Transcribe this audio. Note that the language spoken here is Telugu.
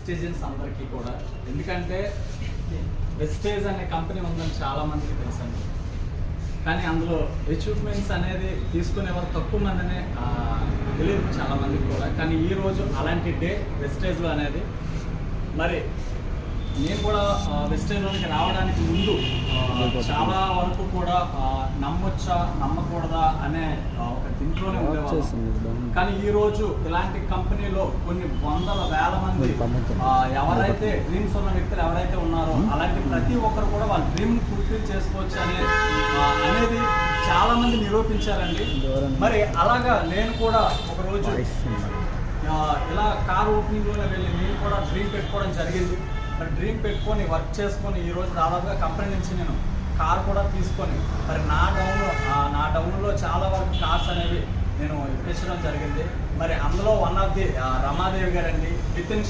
వెస్టేజెన్స్ అందరికీ కూడా. ఎందుకంటే వెస్టేజ్ అనే కంపెనీ ఉందని చాలా మందికి తెలుసండి, కానీ అందులో అచీవ్మెంట్స్ అనేది తీసుకునేవారు తక్కువ మందినే తెలియదు చాలా మందికి కూడా. కానీ ఈరోజు అలాంటి డే వెస్టేజ్లో అనేది. మరి నేను కూడా వెస్టేజ్లోనికి రావడానికి ముందు చాలా వరకు కూడా నమ్మొచ్చా నమ్మకూడదా అనే ఒక దీంట్లోనే ఉండేవాళ్ళం. కానీ ఈరోజు ఇలాంటి కంపెనీలో కొన్ని వందల వేల మంది ఎవరైతే డ్రీమ్స్ ఉన్న వ్యక్తులు ఎవరైతే ఉన్నారో అలాంటి ప్రతి ఒక్కరు కూడా వాళ్ళ డ్రీమ్ ఫుల్ఫిల్ చేసుకోవచ్చు అనేది చాలా మంది నిరూపించారండి. మరి అలాగా నేను కూడా ఒకరోజు ఇలా కార్ ఓపెనింగ్లోనే వెళ్ళి నేను కూడా డ్రీమ్ పెట్టుకోవడం జరిగింది. మరి డ్రీమ్ పెట్టుకొని వర్క్ చేసుకొని ఈరోజు దాదాపుగా కంపెనీ నుంచి నేను కార్ కూడా తీసుకొని మరి నా డౌన్లో చాలా వరకు కార్స్ అనేవి నేను ఇప్పించడం జరిగింది. మరి అందులో వన్ ఆఫ్ ది రమాదేవి గారండి, విత్ ఇన్